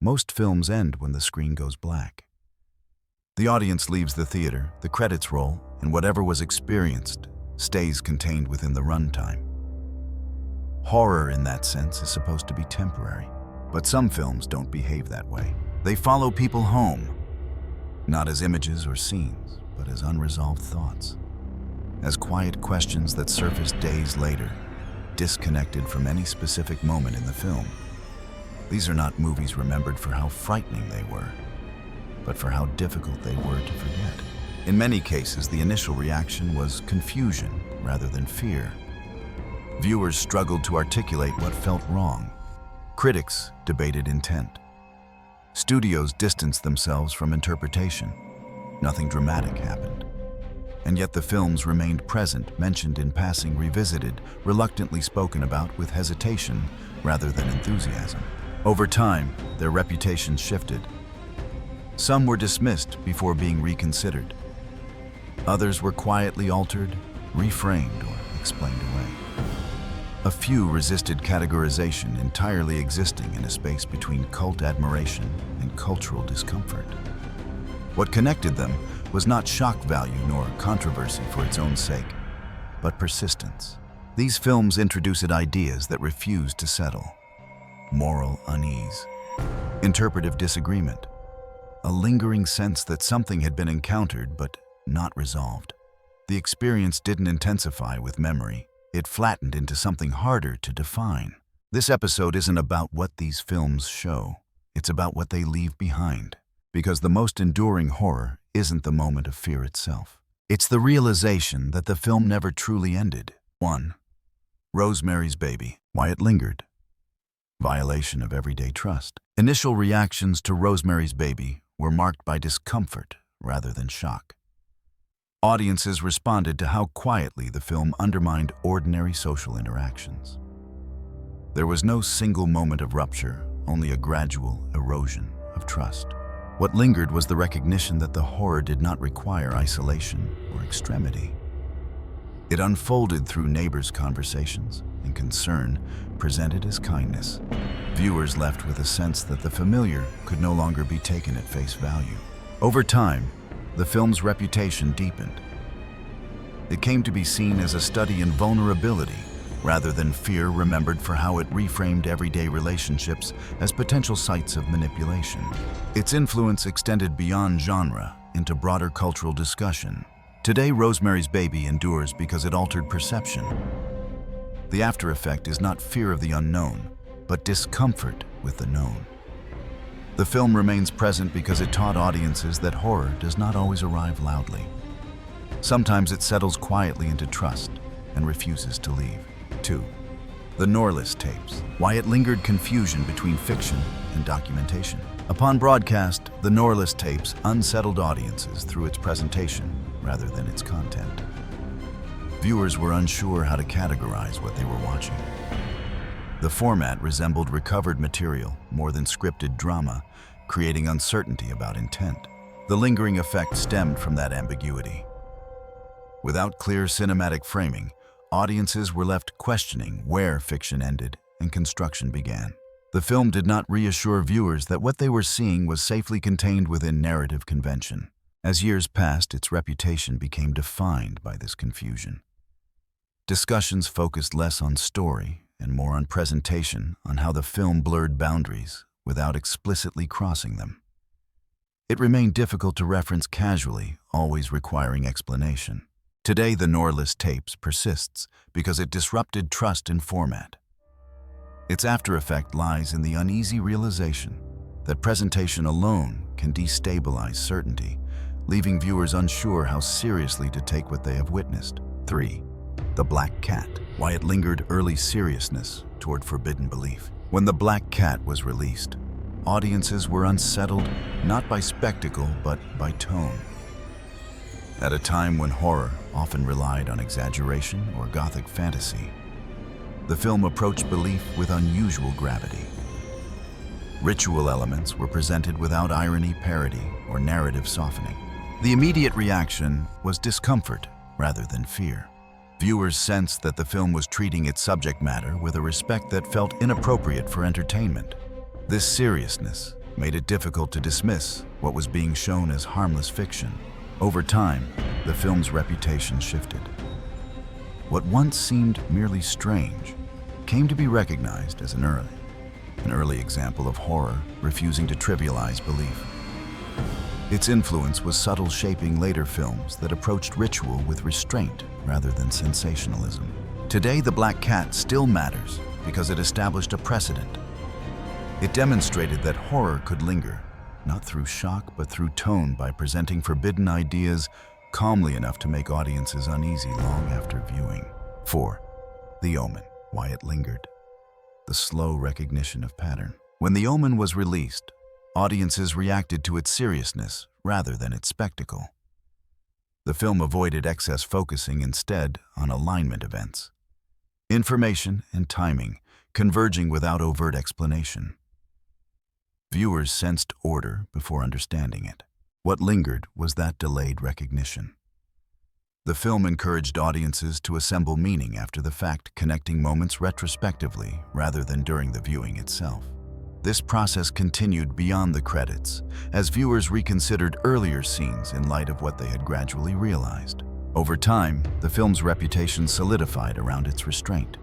Most films end when the screen goes black. The audience leaves the theater, the credits roll, and whatever was experienced stays contained within the runtime. Horror, in that sense, is supposed to be temporary, but some films don't behave that way. They follow people home, not as images or scenes, but as unresolved thoughts, as quiet questions that surface days later, disconnected from any specific moment in the film. These are not movies remembered for how frightening they were, but for how difficult they were to forget. In many cases, the initial reaction was confusion rather than fear. Viewers struggled to articulate what felt wrong. Critics debated intent. Studios distanced themselves from interpretation. Nothing dramatic happened. And yet the films remained present, mentioned in passing, revisited, reluctantly spoken about with hesitation rather than enthusiasm. Over time, their reputations shifted. Some were dismissed before being reconsidered. Others were quietly altered, reframed, or explained away. A few resisted categorization, entirely existing in a space between cult admiration and cultural discomfort. What connected them was not shock value nor controversy for its own sake, but persistence. These films introduced ideas that refused to settle. Moral unease, interpretive disagreement, a lingering sense that something had been encountered but not resolved. The experience didn't intensify with memory. It flattened into something harder to define. This episode isn't about what these films show. It's about what they leave behind. Because the most enduring horror isn't the moment of fear itself. It's the realization that the film never truly ended. 1. Rosemary's Baby. Why it lingered. Violation of everyday trust. Initial reactions to Rosemary's Baby were marked by discomfort rather than shock. Audiences responded to how quietly the film undermined ordinary social interactions. There was no single moment of rupture, only a gradual erosion of trust. What lingered was the recognition that the horror did not require isolation or extremity. It unfolded through neighbors' conversations and concern presented as kindness. Viewers left with a sense that the familiar could no longer be taken at face value. Over time, the film's reputation deepened. It came to be seen as a study in vulnerability rather than fear, remembered for how it reframed everyday relationships as potential sites of manipulation. Its influence extended beyond genre into broader cultural discussion. Today, Rosemary's Baby endures because it altered perception. The after effect is not fear of the unknown, but discomfort with the known. The film remains present because it taught audiences that horror does not always arrive loudly. Sometimes it settles quietly into trust and refuses to leave. 2. The Norliss Tapes. Why it lingered confusion between fiction and documentation. Upon broadcast, the Norliss Tapes unsettled audiences through its presentation rather than its content. Viewers were unsure how to categorize what they were watching. The format resembled recovered material more than scripted drama, creating uncertainty about intent. The lingering effect stemmed from that ambiguity. Without clear cinematic framing, audiences were left questioning where fiction ended and construction began. The film did not reassure viewers that what they were seeing was safely contained within narrative convention. As years passed, its reputation became defined by this confusion. Discussions focused less on story and more on presentation, on how the film blurred boundaries without explicitly crossing them. It remained difficult to reference casually, always requiring explanation. Today, the Norliss Tapes persists because it disrupted trust in format. Its after effect lies in the uneasy realization that presentation alone can destabilize certainty, leaving viewers unsure how seriously to take what they have witnessed. 3. The Black Cat. Why it lingered early seriousness toward forbidden belief. When The Black Cat was released, audiences were unsettled not by spectacle but by tone. At a time when horror often relied on exaggeration or gothic fantasy, the film approached belief with unusual gravity. Ritual elements were presented without irony, parody, or narrative softening. The immediate reaction was discomfort rather than fear. Viewers sensed that the film was treating its subject matter with a respect that felt inappropriate for entertainment. This seriousness made it difficult to dismiss what was being shown as harmless fiction. Over time, the film's reputation shifted. What once seemed merely strange came to be recognized as an early example of horror refusing to trivialize belief. Its influence was subtle, shaping later films that approached ritual with restraint rather than sensationalism. Today, The Black Cat still matters because it established a precedent. It demonstrated that horror could linger, not through shock but through tone, by presenting forbidden ideas calmly enough to make audiences uneasy long after viewing. 4. The Omen. Why it lingered. The slow recognition of pattern. When The Omen was released, audiences reacted to its seriousness rather than its spectacle. The film avoided excess, focusing instead on alignment events, information and timing converging without overt explanation. Viewers sensed order before understanding it. What lingered was that delayed recognition. The film encouraged audiences to assemble meaning after the fact, connecting moments retrospectively rather than during the viewing itself. This process continued beyond the credits, as viewers reconsidered earlier scenes in light of what they had gradually realized. Over time, the film's reputation solidified around its restraint.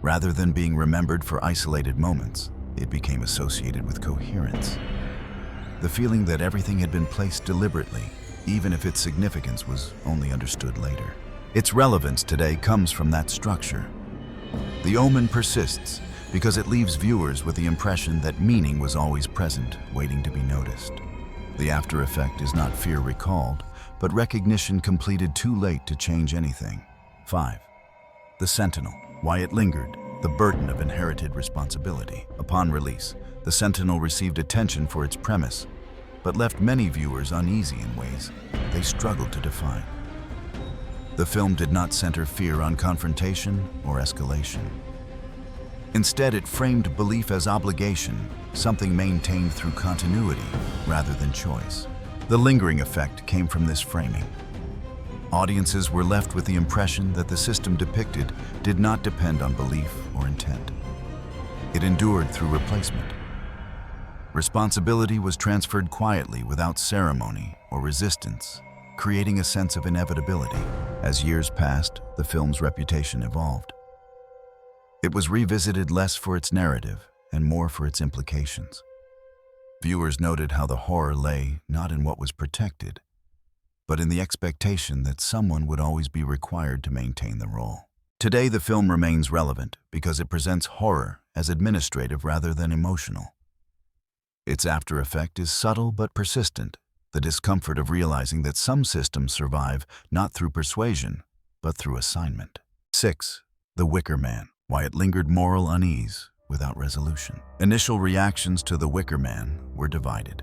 Rather than being remembered for isolated moments, it became associated with coherence. The feeling that everything had been placed deliberately, even if its significance was only understood later. Its relevance today comes from that structure. The Omen persists because it leaves viewers with the impression that meaning was always present, waiting to be noticed. The after effect is not fear recalled, but recognition completed too late to change anything. 5. The Sentinel. Why it lingered. The burden of inherited responsibility. Upon release, The Sentinel received attention for its premise, but left many viewers uneasy in ways they struggled to define. The film did not center fear on confrontation or escalation. Instead, it framed belief as obligation, something maintained through continuity rather than choice. The lingering effect came from this framing. Audiences were left with the impression that the system depicted did not depend on belief or intent. It endured through replacement. Responsibility was transferred quietly without ceremony or resistance, creating a sense of inevitability. As years passed, the film's reputation evolved. It was revisited less for its narrative and more for its implications. Viewers noted how the horror lay not in what was protected, but in the expectation that someone would always be required to maintain the role. Today, the film remains relevant because it presents horror as administrative rather than emotional. Its after effect is subtle but persistent, the discomfort of realizing that some systems survive not through persuasion, but through assignment. 6. The Wicker Man. Why it lingered. Moral unease without resolution. Initial reactions to The Wicker Man were divided.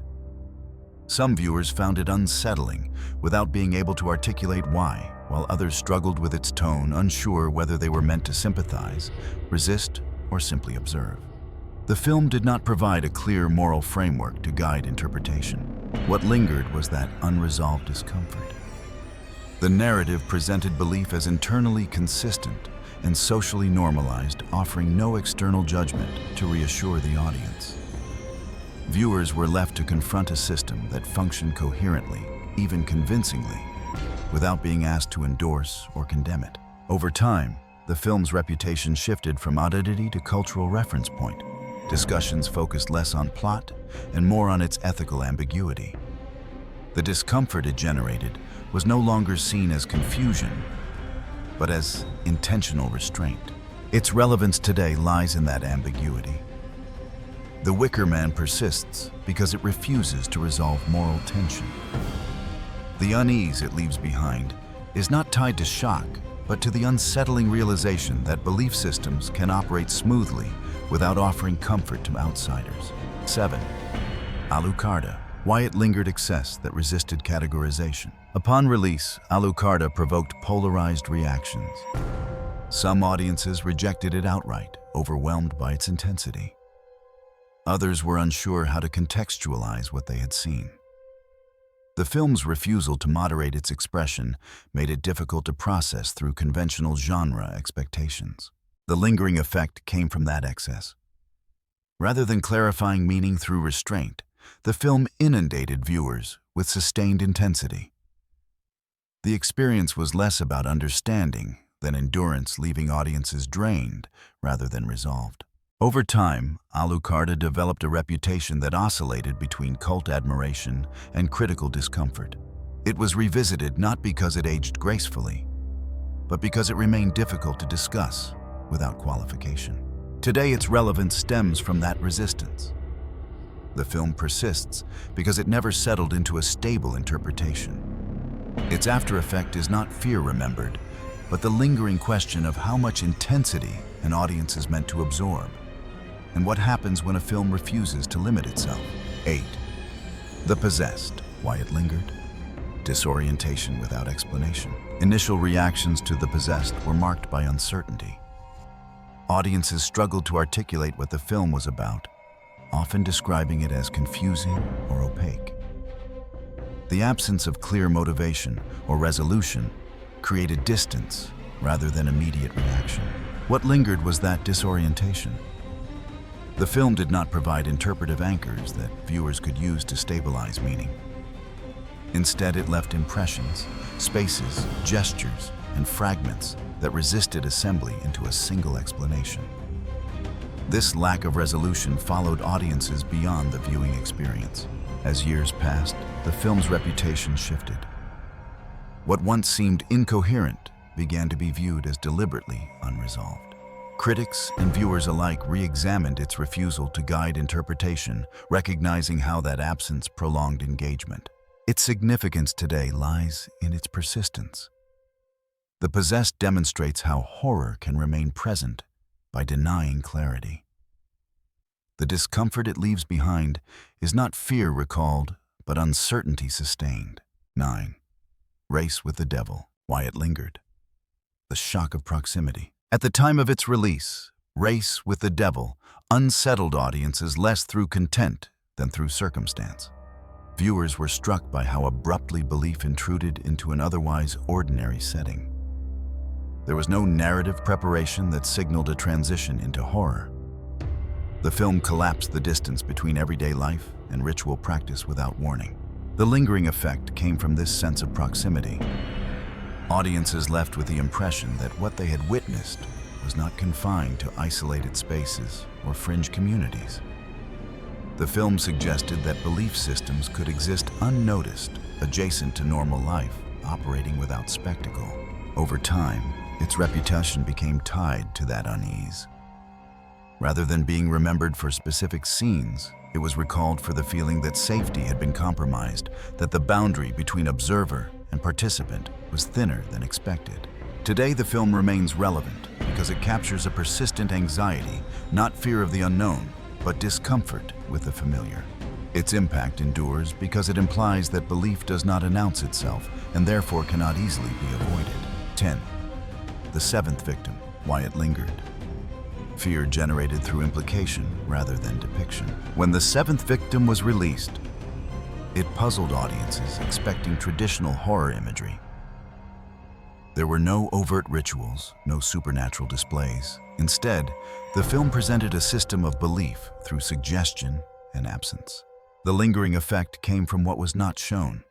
Some viewers found it unsettling without being able to articulate why, while others struggled with its tone, unsure whether they were meant to sympathize, resist, or simply observe. The film did not provide a clear moral framework to guide interpretation. What lingered was that unresolved discomfort. The narrative presented belief as internally consistent and socially normalized, offering no external judgment to reassure the audience. Viewers were left to confront a system that functioned coherently, even convincingly, without being asked to endorse or condemn it. Over time, the film's reputation shifted from oddity to cultural reference point. Discussions focused less on plot and more on its ethical ambiguity. The discomfort it generated was no longer seen as confusion, but as intentional restraint. Its relevance today lies in that ambiguity. The Wicker Man persists because it refuses to resolve moral tension. The unease it leaves behind is not tied to shock, but to the unsettling realization that belief systems can operate smoothly without offering comfort to outsiders. 7. Alucarda. Why it lingered. Excess that resisted categorization. Upon release, Alucarda provoked polarized reactions. Some audiences rejected it outright, overwhelmed by its intensity. Others were unsure how to contextualize what they had seen. The film's refusal to moderate its expression made it difficult to process through conventional genre expectations. The lingering effect came from that excess. Rather than clarifying meaning through restraint, the film inundated viewers with sustained intensity. The experience was less about understanding than endurance, leaving audiences drained rather than resolved. Over time, Alucarda developed a reputation that oscillated between cult admiration and critical discomfort. It was revisited not because it aged gracefully, but because it remained difficult to discuss without qualification. Today, its relevance stems from that resistance. The film persists because it never settled into a stable interpretation. Its after effect is not fear remembered, but the lingering question of how much intensity an audience is meant to absorb, and what happens when a film refuses to limit itself. 8. The Possessed. Why it lingered? Disorientation without explanation. Initial reactions to The Possessed were marked by uncertainty. Audiences struggled to articulate what the film was about, often describing it as confusing or opaque. The absence of clear motivation or resolution created distance rather than immediate reaction. What lingered was that disorientation. The film did not provide interpretive anchors that viewers could use to stabilize meaning. Instead, it left impressions, spaces, gestures, and fragments that resisted assembly into a single explanation. This lack of resolution followed audiences beyond the viewing experience. As years passed, the film's reputation shifted. What once seemed incoherent began to be viewed as deliberately unresolved. Critics and viewers alike re-examined its refusal to guide interpretation, recognizing how that absence prolonged engagement. Its significance today lies in its persistence. The Possessed demonstrates how horror can remain present by denying clarity. The discomfort it leaves behind is not fear recalled, but uncertainty sustained. 9. Race with the Devil. Why it lingered. The shock of proximity. At the time of its release, Race with the Devil unsettled audiences less through content than through circumstance. Viewers were struck by how abruptly belief intruded into an otherwise ordinary setting. There was no narrative preparation that signaled a transition into horror. The film collapsed the distance between everyday life and ritual practice without warning. The lingering effect came from this sense of proximity. Audiences left with the impression that what they had witnessed was not confined to isolated spaces or fringe communities. The film suggested that belief systems could exist unnoticed, adjacent to normal life, operating without spectacle. Over time, its reputation became tied to that unease. Rather than being remembered for specific scenes, it was recalled for the feeling that safety had been compromised, that the boundary between observer and participant was thinner than expected. Today, the film remains relevant because it captures a persistent anxiety, not fear of the unknown, but discomfort with the familiar. Its impact endures because it implies that belief does not announce itself and therefore cannot easily be avoided. 10. The Seventh Victim. Why it lingered. Fear generated through implication rather than depiction. When The Seventh Victim was released, it puzzled audiences expecting traditional horror imagery. There were no overt rituals, no supernatural displays. Instead, the film presented a system of belief through suggestion and absence. The lingering effect came from what was not shown.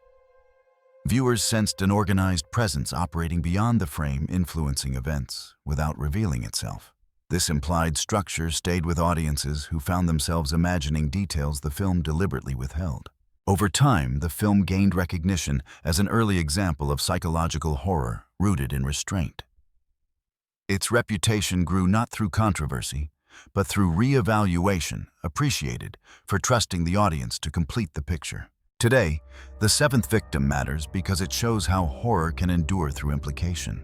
Viewers sensed an organized presence operating beyond the frame, influencing events without revealing itself. This implied structure stayed with audiences who found themselves imagining details the film deliberately withheld. Over time, the film gained recognition as an early example of psychological horror rooted in restraint. Its reputation grew not through controversy, but through re-evaluation, appreciated for trusting the audience to complete the picture. Today, The Seventh Victim matters because it shows how horror can endure through implication.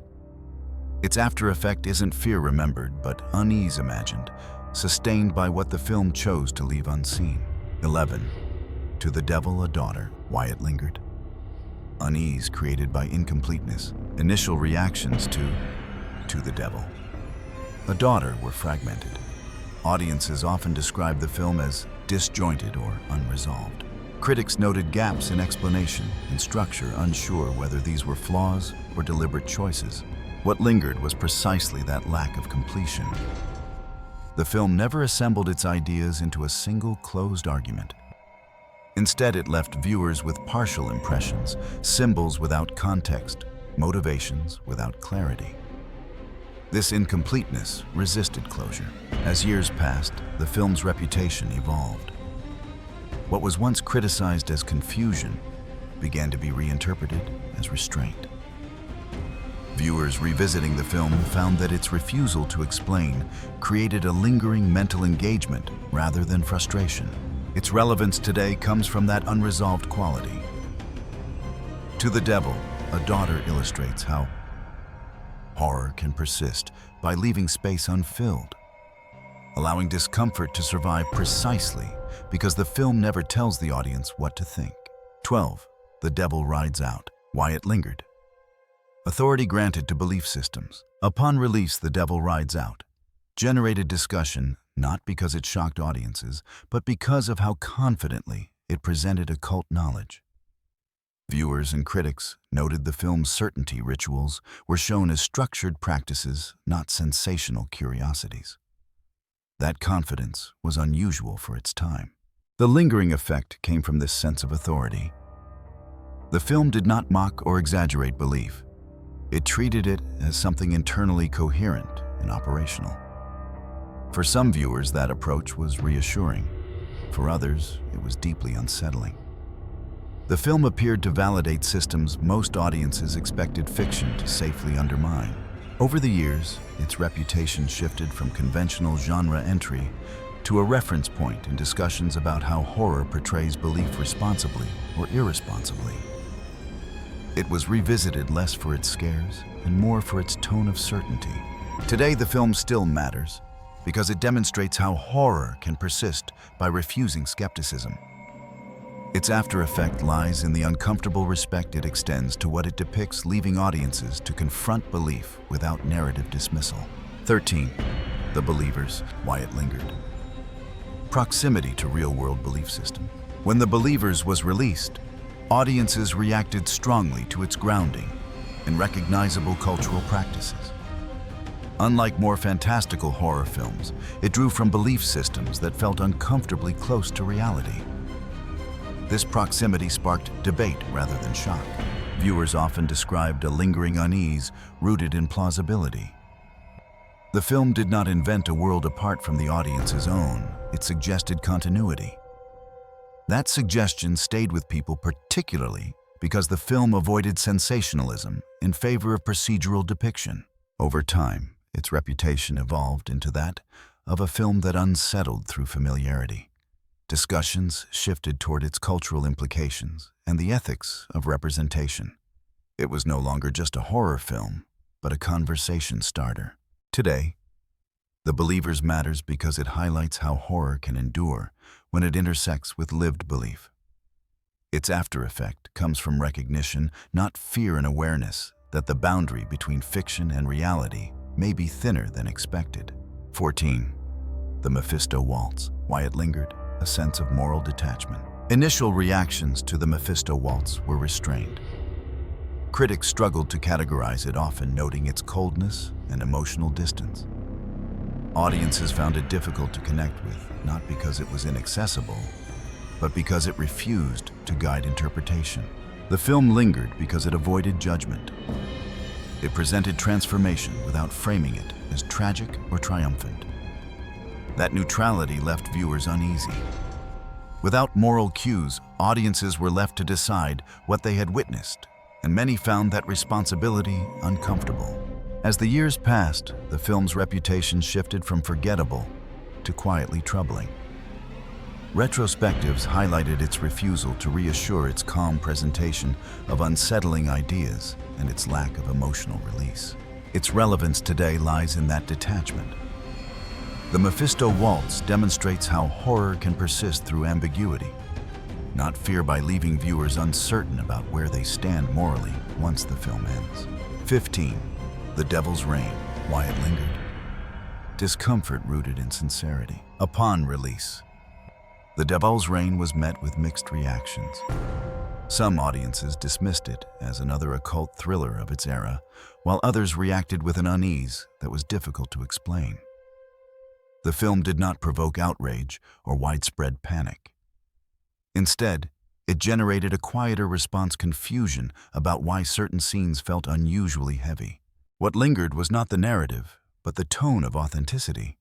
Its after effect isn't fear remembered, but unease imagined, sustained by what the film chose to leave unseen. 11. To the Devil a Daughter. Why it lingered. Unease created by incompleteness. Initial reactions to the Devil a Daughter were fragmented. Audiences often describe the film as disjointed or unresolved. Critics noted gaps in explanation and structure, unsure whether these were flaws or deliberate choices. What lingered was precisely that lack of completion. The film never assembled its ideas into a single closed argument. Instead, it left viewers with partial impressions, symbols without context, motivations without clarity. This incompleteness resisted closure. As years passed, the film's reputation evolved. What was once criticized as confusion began to be reinterpreted as restraint. Viewers revisiting the film found that its refusal to explain created a lingering mental engagement rather than frustration. Its relevance today comes from that unresolved quality. To the Devil, a daughter illustrates how horror can persist by leaving space unfilled, allowing discomfort to survive precisely because the film never tells the audience what to think. 12. The Devil Rides Out. Why it lingered. Authority granted to belief systems. Upon release, The Devil Rides Out generated discussion not because it shocked audiences, but because of how confidently it presented occult knowledge. Viewers and critics noted the film's certainty rituals were shown as structured practices, not sensational curiosities. That confidence was unusual for its time. The lingering effect came from this sense of authority. The film did not mock or exaggerate belief. It treated it as something internally coherent and operational. For some viewers, that approach was reassuring. For others, it was deeply unsettling. The film appeared to validate systems most audiences expected fiction to safely undermine. Over the years, its reputation shifted from conventional genre entry to a reference point in discussions about how horror portrays belief responsibly or irresponsibly. It was revisited less for its scares and more for its tone of certainty. Today, the film still matters because it demonstrates how horror can persist by refusing skepticism. Its after effect lies in the uncomfortable respect it extends to what it depicts, leaving audiences to confront belief without narrative dismissal. 13. The Believers. Why it lingered. Proximity to real-world belief system. When The Believers was released, audiences reacted strongly to its grounding in recognizable cultural practices. Unlike more fantastical horror films, it drew from belief systems that felt uncomfortably close to reality. This proximity sparked debate rather than shock. Viewers often described a lingering unease rooted in plausibility. The film did not invent a world apart from the audience's own. It suggested continuity. That suggestion stayed with people particularly because the film avoided sensationalism in favor of procedural depiction. Over time, its reputation evolved into that of a film that unsettled through familiarity. Discussions shifted toward its cultural implications and the ethics of representation. It was no longer just a horror film, but a conversation starter. Today, The Believers matters because it highlights how horror can endure when it intersects with lived belief. Its after effect comes from recognition, not fear, and awareness that the boundary between fiction and reality may be thinner than expected. 14. The Mephisto Waltz. Why it lingered. A sense of moral detachment. Initial reactions to the Mephisto Waltz were restrained. Critics struggled to categorize it, often noting its coldness and emotional distance. Audiences found it difficult to connect with, not because it was inaccessible, but because it refused to guide interpretation. The film lingered because it avoided judgment. It presented transformation without framing it as tragic or triumphant. That neutrality left viewers uneasy. Without moral cues, audiences were left to decide what they had witnessed, and many found that responsibility uncomfortable. As the years passed, the film's reputation shifted from forgettable to quietly troubling. Retrospectives highlighted its refusal to reassure, its calm presentation of unsettling ideas, and its lack of emotional release. Its relevance today lies in that detachment. The Mephisto Waltz demonstrates how horror can persist through ambiguity, not fear, by leaving viewers uncertain about where they stand morally once the film ends. 15. The Devil's Reign. Why it lingered. Discomfort rooted in sincerity. Upon release, The Devil's Reign was met with mixed reactions. Some audiences dismissed it as another occult thriller of its era, while others reacted with an unease that was difficult to explain. The film did not provoke outrage or widespread panic. Instead, it generated a quieter response: confusion about why certain scenes felt unusually heavy. What lingered was not the narrative, but the tone of authenticity.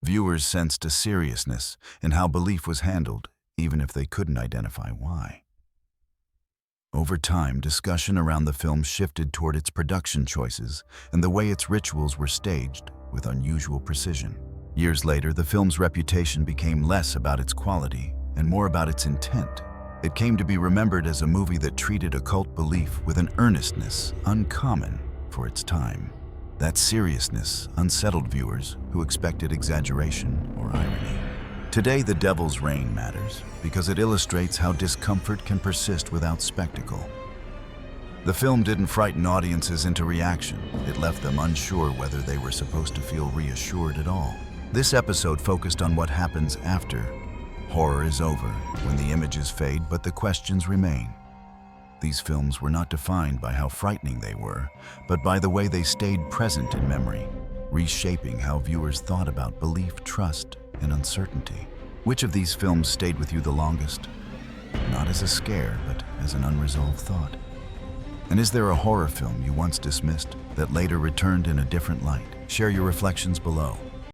Viewers sensed a seriousness in how belief was handled, even if they couldn't identify why. Over time, discussion around the film shifted toward its production choices and the way its rituals were staged with unusual precision. Years later, the film's reputation became less about its quality and more about its intent. It came to be remembered as a movie that treated occult belief with an earnestness uncommon for its time. That seriousness unsettled viewers who expected exaggeration or irony. Today, The Devil's Reign matters because it illustrates how discomfort can persist without spectacle. The film didn't frighten audiences into reaction. It left them unsure whether they were supposed to feel reassured at all. This episode focused on what happens after. Horror is over, when the images fade, but the questions remain. These films were not defined by how frightening they were, but by the way they stayed present in memory, reshaping how viewers thought about belief, trust, and uncertainty. Which of these films stayed with you the longest? Not as a scare, but as an unresolved thought. And is there a horror film you once dismissed that later returned in a different light? Share your reflections below.